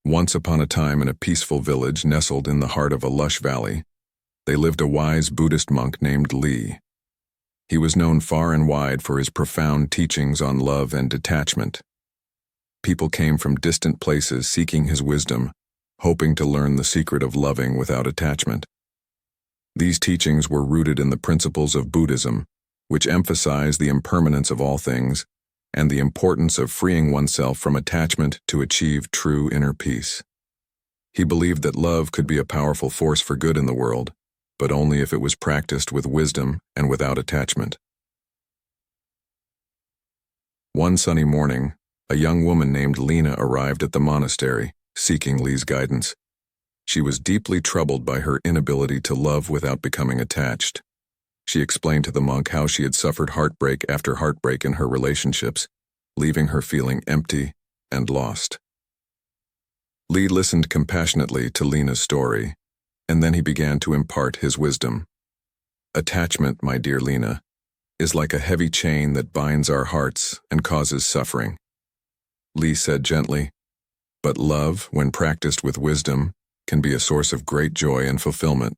Once upon a time in a peaceful village nestled in the heart of a lush valley, they lived a wise Buddhist monk named Li. He was known far and wide for his profound teachings on love and detachment. People came from distant places seeking his wisdom, hoping to learn the secret of loving without attachment. These teachings were rooted in the principles of Buddhism, which emphasize the impermanence of all things and the importance of freeing oneself from attachment to achieve true inner peace. He believed that love could be a powerful force for good in the world, but only if it was practiced with wisdom and without attachment. One sunny morning, a young woman named Lina arrived at the monastery, seeking Li's guidance. She was deeply troubled by her inability to love without becoming attached. She explained to the monk how she had suffered heartbreak after heartbreak in her relationships, leaving her feeling empty and lost. Li listened compassionately to Lina's story, and then he began to impart his wisdom. Attachment, my dear Lina, is like a heavy chain that binds our hearts and causes suffering. Li said gently, but love, when practiced with wisdom, can be a source of great joy and fulfillment.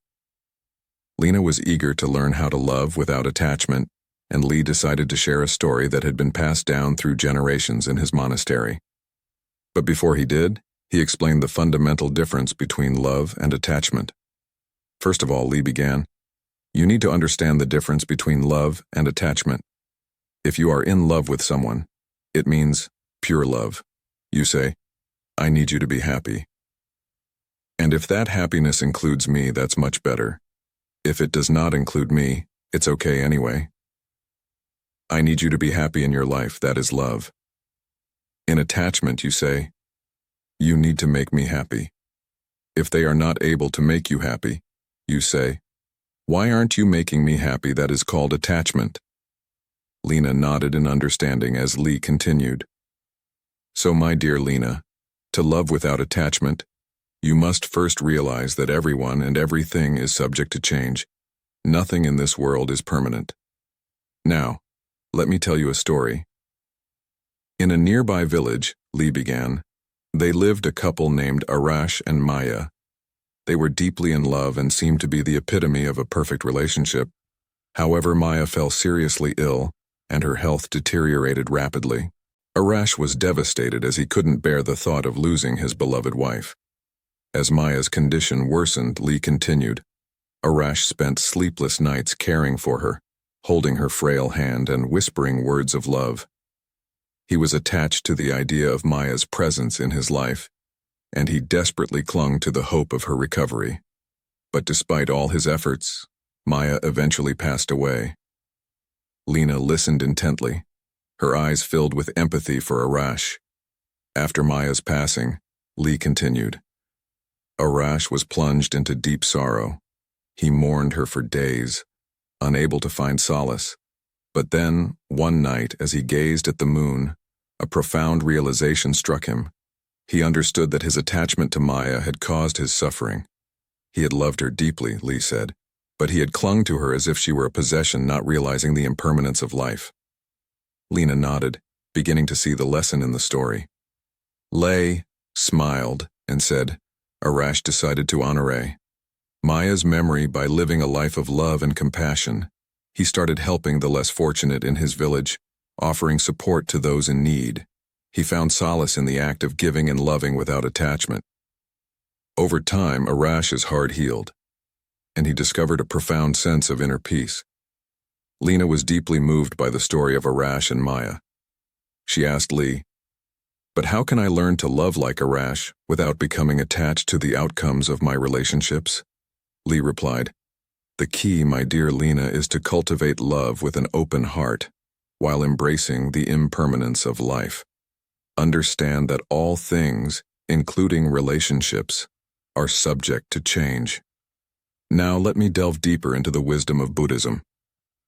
Lina was eager to learn how to love without attachment, and Li decided to share a story that had been passed down through generations in his monastery. But before he did, he explained the fundamental difference between love and attachment. First of all, Li began, you need to understand the difference between love and attachment. If you are in love with someone, it means pure love. You say, I need you to be happy. And if that happiness includes me, that's much better. If it does not include me, it's okay anyway. I need you to be happy in your life, that is love. In attachment, you say, you need to make me happy. If they are not able to make you happy, you say, why aren't you making me happy? That is called attachment. Lina nodded in understanding as Li continued. So my dear Lina, to love without attachment, you must first realize that everyone and everything is subject to change. Nothing in this world is permanent. Now, let me tell you a story. In a nearby village, Li began, they lived a couple named Arash and Maya. They were deeply in love and seemed to be the epitome of a perfect relationship. However, Maya fell seriously ill, and her health deteriorated rapidly. Arash was devastated as he couldn't bear the thought of losing his beloved wife. As Maya's condition worsened, Li continued. Arash spent sleepless nights caring for her, holding her frail hand and whispering words of love. He was attached to the idea of Maya's presence in his life, and he desperately clung to the hope of her recovery. But despite all his efforts, Maya eventually passed away. Lina listened intently, her eyes filled with empathy for Arash. After Maya's passing, Li continued. Arash was plunged into deep sorrow. He mourned her for days, unable to find solace. But then, one night, as he gazed at the moon, a profound realization struck him. He understood that his attachment to Maya had caused his suffering. He had loved her deeply, Li said, but he had clung to her as if she were a possession, not realizing the impermanence of life. Lina nodded, beginning to see the lesson in the story. Li smiled and said, Arash decided to honor Maya's memory by living a life of love and compassion. He started helping the less fortunate in his village, offering support to those in need. He found solace in the act of giving and loving without attachment. Over time, Arash's heart healed, and he discovered a profound sense of inner peace. Lina was deeply moved by the story of Arash and Maya. She asked Li, but how can I learn to love like Arash without becoming attached to the outcomes of my relationships? Li replied, the key, my dear Lina, is to cultivate love with an open heart while embracing the impermanence of life. Understand that all things, including relationships, are subject to change. Now let me delve deeper into the wisdom of Buddhism.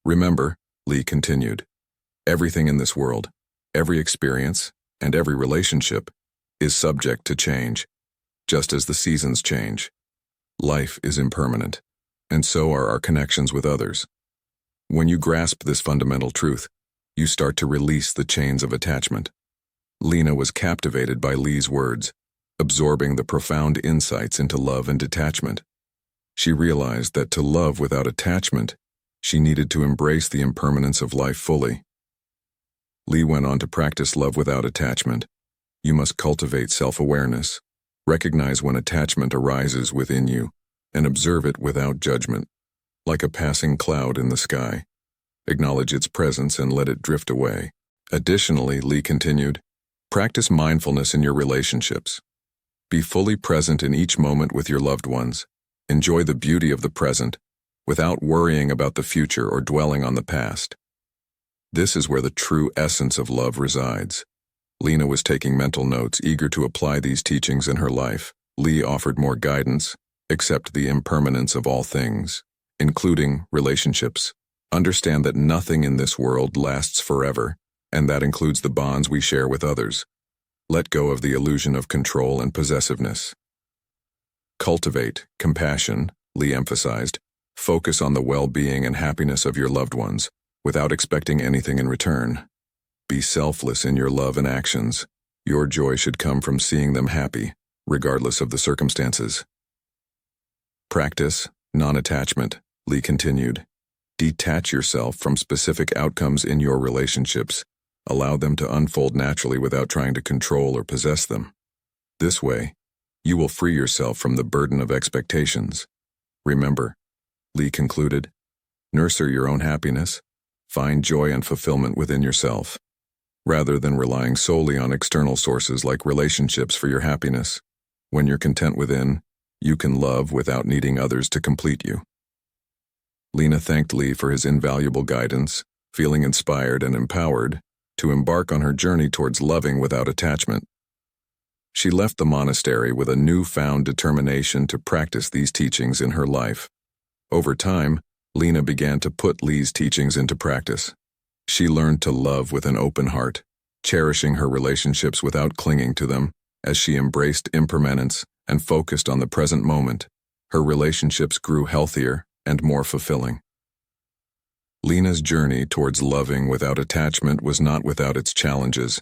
Remember, Li continued, everything in this world, every experience, and every relationship is subject to change, just as the seasons change. Life is impermanent, and so are our connections with others. When you grasp this fundamental truth, you start to release the chains of attachment. Lina was captivated by Li's words. absorbing the profound insights into love and detachment. She realized that to love without attachment, she needed to embrace the impermanence of life fully. Lee went on to practice love without attachment. You must cultivate self-awareness, recognize when attachment arises within you, and observe it without judgment, like a passing cloud in the sky. Acknowledge its presence and let it drift away. Additionally, Lee continued, practice mindfulness in your relationships. Be fully present in each moment with your loved ones. Enjoy the beauty of the present, without worrying about the future or dwelling on the past. This is where the true essence of love resides. Lina was taking mental notes, eager to apply these teachings in her life. Lee offered more guidance. Accept the impermanence of all things, including relationships. Understand that nothing in this world lasts forever, and that includes the bonds we share with others. Let go of the illusion of control and possessiveness. Cultivate compassion, Lee emphasized. Focus on the well-being and happiness of your loved ones, without expecting anything in return. Be selfless in your love and actions. Your joy should come from seeing them happy, regardless of the circumstances. Practice non-attachment, Lee continued. Detach yourself from specific outcomes in your relationships. Allow them to unfold naturally without trying to control or possess them. This way, you will free yourself from the burden of expectations. Remember, Lee concluded, nurture your own happiness. Find joy and fulfillment within yourself, rather than relying solely on external sources like relationships for your happiness. When you're content within, you can love without needing others to complete you. Lina thanked Lee for his invaluable guidance, feeling inspired and empowered to embark on her journey towards loving without attachment. She left the monastery with a newfound determination to practice these teachings in her life. Over time, Lina began to put Lee's teachings into practice. She learned to love with an open heart, cherishing her relationships without clinging to them. As she embraced impermanence and focused on the present moment, her relationships grew healthier and more fulfilling. Lina's journey towards loving without attachment was not without its challenges,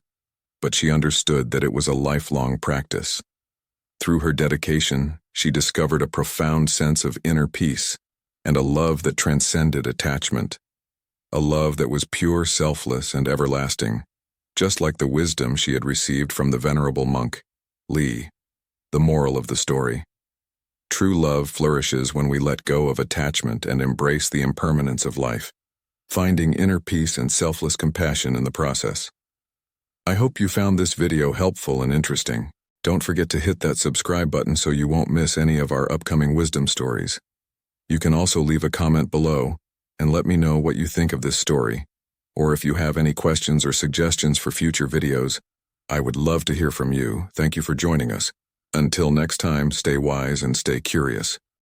but she understood that it was a lifelong practice. Through her dedication, she discovered a profound sense of inner peace and a love that transcended attachment, a love that was pure, selfless, and everlasting, just like the wisdom she had received from the venerable monk, Lee. The moral of the story: true love flourishes when we let go of attachment and embrace the impermanence of life, finding inner peace and selfless compassion in the process. I hope you found this video helpful and interesting. Don't forget to hit that subscribe button so you won't miss any of our upcoming wisdom stories. You can also leave a comment below and let me know what you think of this story, or if you have any questions or suggestions for future videos. I would love to hear from you. Thank you for joining us. Until next time, stay wise and stay curious.